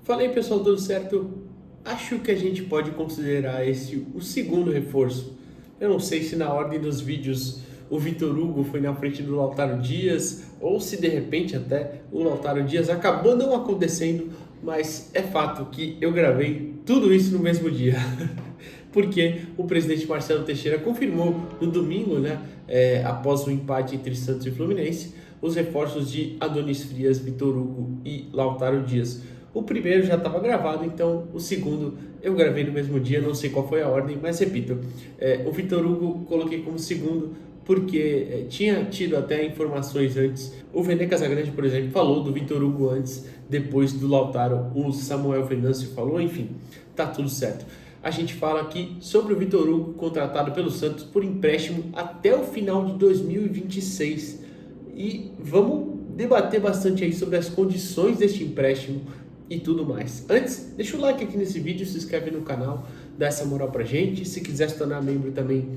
Fala aí, pessoal, tudo certo? Acho que a gente pode considerar esse o segundo reforço. Eu não sei se na ordem dos vídeos o Vitor Hugo foi na frente do Lautaro Dias ou se de repente até o Lautaro Dias acabou não acontecendo, mas é fato que eu gravei tudo isso no mesmo dia. Porque o presidente Marcelo Teixeira confirmou no domingo, após o empate entre Santos e Fluminense, os reforços de Adonis Frias, Vitor Hugo e Lautaro Dias. O primeiro já estava gravado, então o segundo eu gravei no mesmo dia, não sei qual foi a ordem, mas repito, o Vitor Hugo coloquei como segundo porque tinha tido até informações antes. O Vene Casagrande, por exemplo, falou do Vitor Hugo antes, depois do Lautaro, o Samuel Venâncio falou, enfim, tá tudo certo. A gente fala aqui sobre o Vitor Hugo, contratado pelo Santos por empréstimo até o final de 2026. E vamos debater bastante aí sobre as condições deste empréstimo e tudo mais. Antes, deixa o like aqui nesse vídeo, se inscreve no canal, dá essa moral pra gente. Se quiser se tornar membro também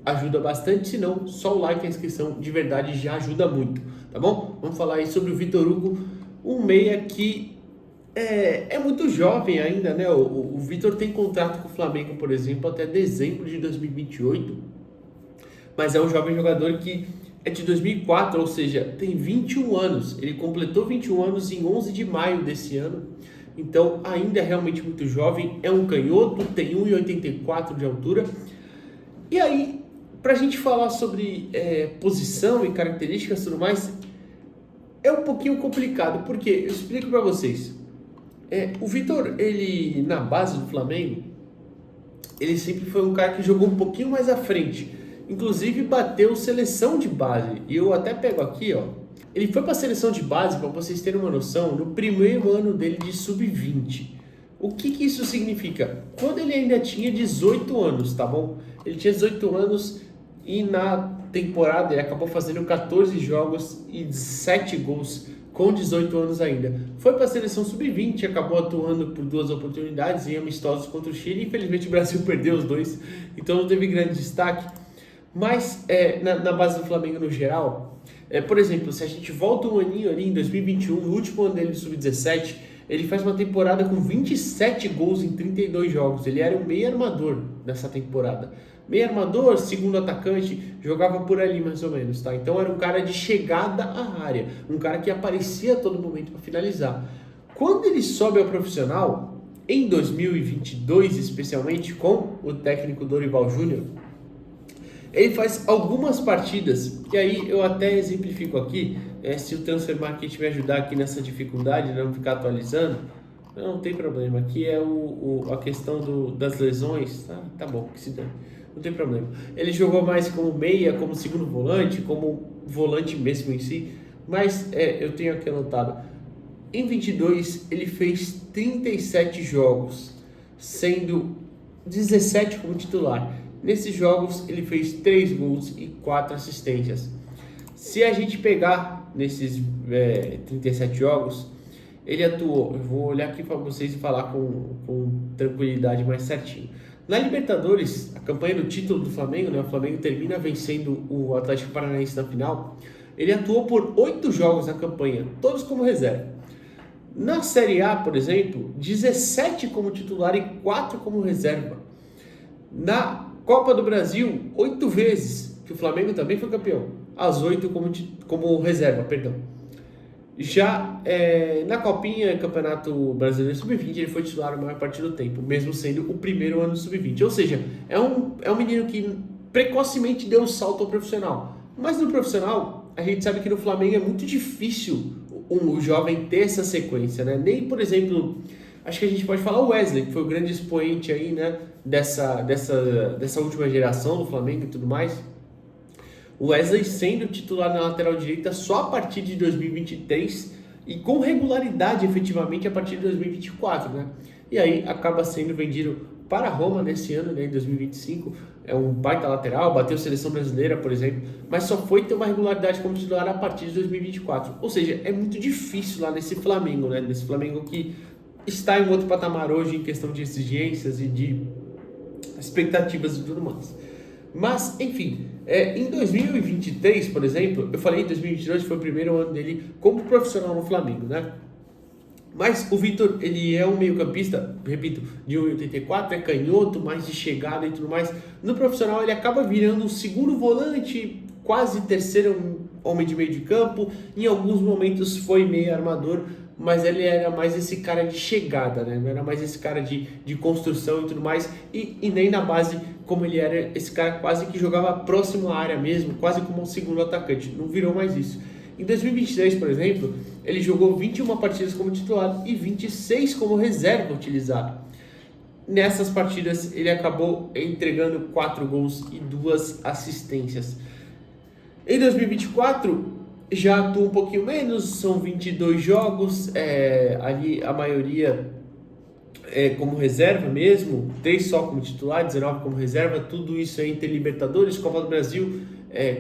ajuda bastante, se não, só o like e a inscrição de verdade já ajuda muito, tá bom? Vamos falar aí sobre o Vitor Hugo, um meia que é muito jovem ainda, né? O Vitor tem contrato com o Flamengo, por exemplo, até dezembro de 2028, mas é um jovem jogador que é de 2004, ou seja, tem 21 anos. Ele completou 21 anos em 11 de maio desse ano, então ainda é realmente muito jovem. É um canhoto, tem 1,84 de altura. E aí, para a gente falar sobre posição e características e tudo mais, é um pouquinho complicado, porque eu explico para vocês. O Vitor, ele na base do Flamengo, ele sempre foi um cara que jogou um pouquinho mais à frente. Inclusive bateu seleção de base. E eu até pego aqui, ó. Ele foi para a seleção de base, para vocês terem uma noção, no primeiro ano dele de sub-20. O que isso significa? Quando ele ainda tinha 18 anos, tá bom? Ele tinha 18 anos e na temporada ele acabou fazendo 14 jogos e 7 gols com 18 anos ainda. Foi para a seleção sub-20, acabou atuando por 2 oportunidades em amistosos contra o Chile. Infelizmente o Brasil perdeu os dois, então não teve grande destaque. Mas na base do Flamengo no geral, por exemplo, se a gente volta um aninho ali em 2021, no último ano dele de sub-17, ele faz uma temporada com 27 gols em 32 jogos. Ele era um meio armador nessa temporada. Meio armador, segundo atacante, jogava por ali mais ou menos, tá? Então era um cara de chegada à área, um cara que aparecia a todo momento para finalizar. Quando ele sobe ao profissional, em 2022 especialmente, com o técnico Dorival Júnior, ele faz algumas partidas, que aí eu até exemplifico aqui, se o Transfer Market me ajudar aqui nessa dificuldade, não ficar atualizando, não tem problema, aqui é a questão das lesões, tá bom, que se dane, não tem problema. Ele jogou mais como meia, como segundo volante, como volante mesmo em si, mas eu tenho aqui anotado, em 22 ele fez 37 jogos, sendo 17 como titular. Nesses jogos ele fez 3 gols e 4 assistências. Se a gente pegar nesses 37 jogos, ele atuou, eu vou olhar aqui para vocês e falar com tranquilidade mais certinho. Na Libertadores, a campanha do título do Flamengo, o Flamengo termina vencendo o Atlético Paranaense na final. Ele atuou por 8 jogos na campanha, todos como reserva. Na Série A, por exemplo, 17 como titular e 4 como reserva. Na Copa do Brasil, 8 vezes, que o Flamengo também foi campeão. As 8 como reserva, perdão. Já na Copinha, Campeonato Brasileiro Sub-20, ele foi titular a maior parte do tempo, mesmo sendo o primeiro ano do Sub-20. Ou seja, é um menino que precocemente deu um salto ao profissional. Mas no profissional, a gente sabe que no Flamengo é muito difícil o jovem ter essa sequência, né? Nem, por exemplo, acho que a gente pode falar o Wesley, que foi o grande expoente aí, né, dessa última geração do Flamengo e tudo mais. O Wesley sendo titular na lateral direita só a partir de 2023 e com regularidade efetivamente a partir de 2024, né? E aí acaba sendo vendido para Roma nesse ano, né, em 2025. É um baita lateral, bateu seleção brasileira, por exemplo, mas só foi ter uma regularidade como titular a partir de 2024. Ou seja, é muito difícil lá nesse Flamengo, né? Nesse Flamengo que está em outro patamar hoje em questão de exigências e de expectativas e tudo mais. Mas, enfim, em 2023, por exemplo, eu falei em 2022 foi o primeiro ano dele como profissional no Flamengo, né? Mas o Vitor, ele é um meio-campista, repito, de 1,84, é canhoto, mais de chegada e tudo mais. No profissional, ele acaba virando um segundo volante, quase terceiro homem de meio de campo. Em alguns momentos foi meio armador, mas ele era mais esse cara de chegada, né? Não era mais esse cara de construção e tudo mais. E nem na base, como ele era esse cara quase que jogava próximo à área mesmo, quase como um segundo atacante. Não virou mais isso. Em 2023, por exemplo, ele jogou 21 partidas como titular e 26 como reserva utilizado. Nessas partidas, ele acabou entregando 4 gols e 2 assistências. Em 2024, já atua um pouquinho menos, são 22 jogos, ali a maioria como reserva mesmo, 3 só como titular, 19 como reserva, tudo isso é entre Libertadores, Copa do Brasil,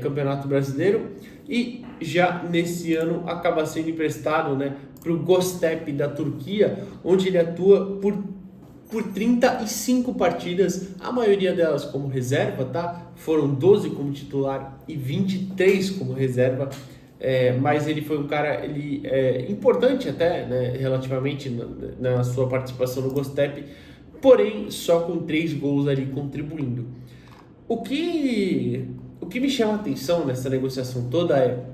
Campeonato Brasileiro, e já nesse ano acaba sendo emprestado, né, para o Göztepe da Turquia, onde ele atua por 35 partidas, a maioria delas como reserva, tá? Foram 12 como titular e 23 como reserva. Mas ele foi um cara importante até, né, relativamente na sua participação no Göztepe, porém só com 3 gols ali contribuindo. O que me chama a atenção nessa negociação toda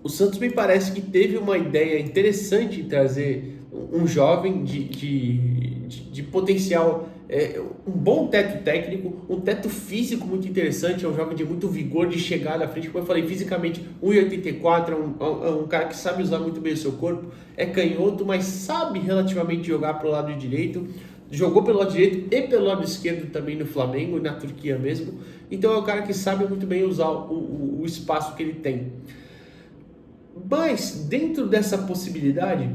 o Santos me parece que teve uma ideia interessante em trazer um jovem de potencial, um bom teto técnico, um teto físico muito interessante, é um jovem de muito vigor, de chegada à frente, como eu falei, fisicamente 1,84, é um cara que sabe usar muito bem o seu corpo, é canhoto, mas sabe relativamente jogar para o lado direito, jogou pelo lado direito e pelo lado esquerdo também no Flamengo e na Turquia mesmo, então é um cara que sabe muito bem usar o espaço que ele tem. Mas dentro dessa possibilidade,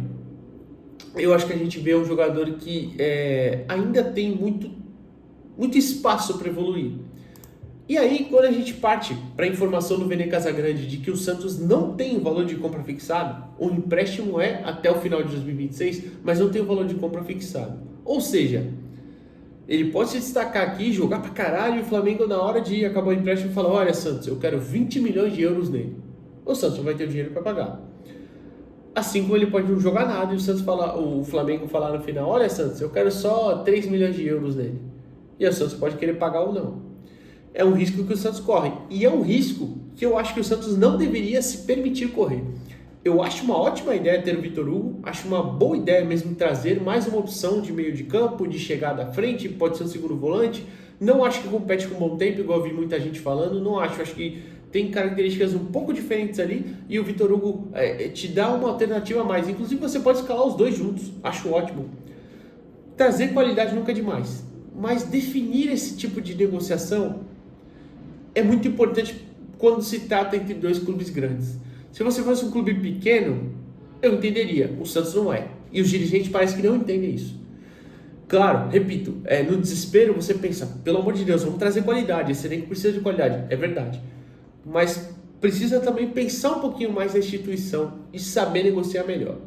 eu acho que a gente vê um jogador que ainda tem muito espaço para evoluir. E aí, quando a gente parte para a informação do Vene Casagrande de que o Santos não tem valor de compra fixado, o empréstimo é até o final de 2026, mas não tem o valor de compra fixado. Ou seja, ele pode se destacar aqui, jogar pra caralho, e o Flamengo, na hora de acabar o empréstimo, fala: olha, Santos, eu quero 20 milhões de euros nele. O Santos não vai ter o dinheiro para pagar. Assim como ele pode não jogar nada e o Flamengo falar no final: olha, Santos, eu quero só 3 milhões de euros nele. E o Santos pode querer pagar ou não. É um risco que o Santos corre. E é um risco que eu acho que o Santos não deveria se permitir correr. Eu acho uma ótima ideia ter o Vitor Hugo, acho uma boa ideia mesmo trazer mais uma opção de meio de campo, de chegada à frente, pode ser um segundo volante. Não acho que compete com um bom tempo, igual eu vi muita gente falando, não acho que tem características um pouco diferentes ali e o Vitor Hugo te dá uma alternativa a mais. Inclusive você pode escalar os dois juntos, acho ótimo. Trazer qualidade nunca é demais, mas definir esse tipo de negociação é muito importante quando se trata entre dois clubes grandes. Se você fosse um clube pequeno, eu entenderia, o Santos não é. E os dirigentes parecem que não entendem isso. Claro, repito, no desespero você pensa: pelo amor de Deus, vamos trazer qualidade, esse elenco precisa de qualidade. É verdade. Mas precisa também pensar um pouquinho mais na instituição e saber negociar melhor.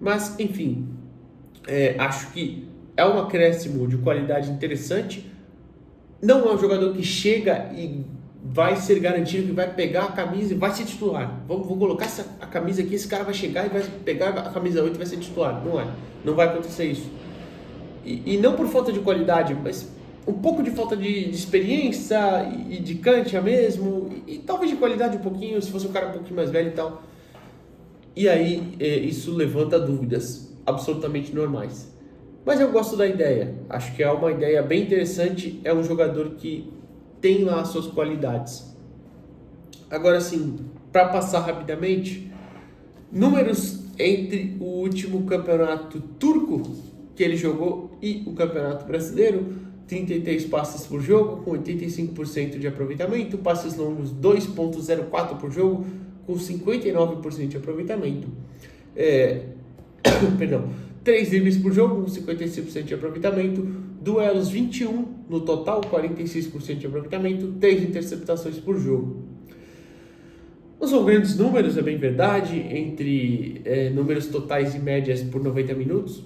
Mas, enfim, acho que é um acréscimo de qualidade interessante. Não é um jogador que chega e vai ser garantido que vai pegar a camisa e vai ser titular. Vou colocar a camisa aqui, esse cara vai chegar e vai pegar a camisa 8 e vai ser titular. Não é. Não vai acontecer isso. E não por falta de qualidade, mas um pouco de falta de experiência e de cancha mesmo, e talvez de qualidade um pouquinho, se fosse um cara um pouquinho mais velho e tal. E aí isso levanta dúvidas absolutamente normais. Mas eu gosto da ideia, acho que é uma ideia bem interessante, é um jogador que tem lá as suas qualidades. Agora sim, para passar rapidamente, números entre o último campeonato turco que ele jogou e o campeonato brasileiro: 33 passes por jogo, com 85% de aproveitamento, passes longos 2.04 por jogo, com 59% de aproveitamento. Perdão, 3 dribles por jogo, com 55% de aproveitamento, duelos 21 no total, 46% de aproveitamento, 3 interceptações por jogo. Não são grandes números, é bem verdade, entre números totais e médias por 90 minutos.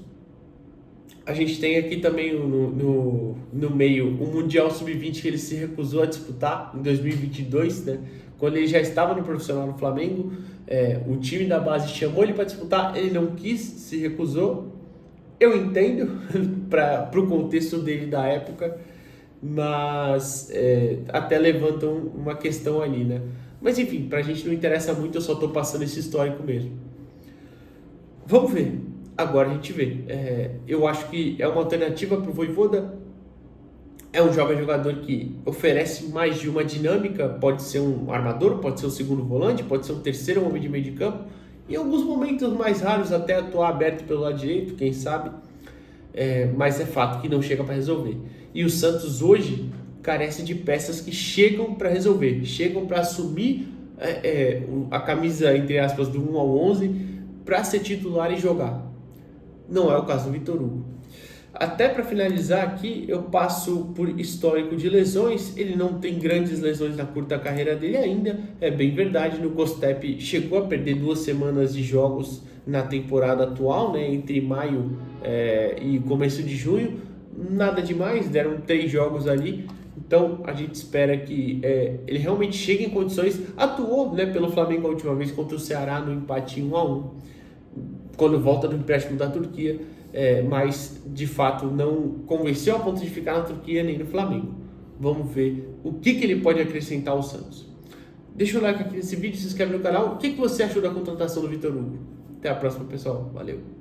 A gente tem aqui também no meio o Mundial Sub-20 que ele se recusou a disputar em 2022, né? Quando ele já estava no profissional no Flamengo, o time da base chamou ele para disputar, ele não quis, se recusou. Eu entendo para o contexto dele da época, mas até levantam uma questão ali, né? Mas enfim, pra gente não interessa muito, eu só tô passando esse histórico mesmo. Vamos ver. Agora a gente vê. Eu acho que é uma alternativa pro Vojvoda. É um jovem jogador que oferece mais de uma dinâmica. Pode ser um armador, pode ser um segundo volante, pode ser um terceiro homem de meio de campo. Em alguns momentos mais raros até atuar aberto pelo lado direito, quem sabe. Mas é fato que não chega para resolver. E o Santos hoje carece de peças que chegam para resolver, chegam para assumir a camisa, entre aspas, do 1 ao 11, para ser titular e jogar. Não é o caso do Vitor Hugo. Até para finalizar aqui, eu passo por histórico de lesões. Ele não tem grandes lesões na curta carreira dele ainda, é bem verdade. No Gostep chegou a perder 2 semanas de jogos na temporada atual, né, entre maio e começo de junho. Nada demais, deram 3 jogos ali. Então a gente espera que ele realmente chegue em condições. Atuou, né, pelo Flamengo a última vez contra o Ceará no empate 1-1, quando volta do empréstimo da Turquia. Mas de fato não convenceu a ponto de ficar na Turquia nem no Flamengo. Vamos ver o que ele pode acrescentar ao Santos. Deixa o like aqui nesse vídeo, se inscreve no canal. O que você achou da contratação do Vitor Hugo? Até a próxima, pessoal. Valeu!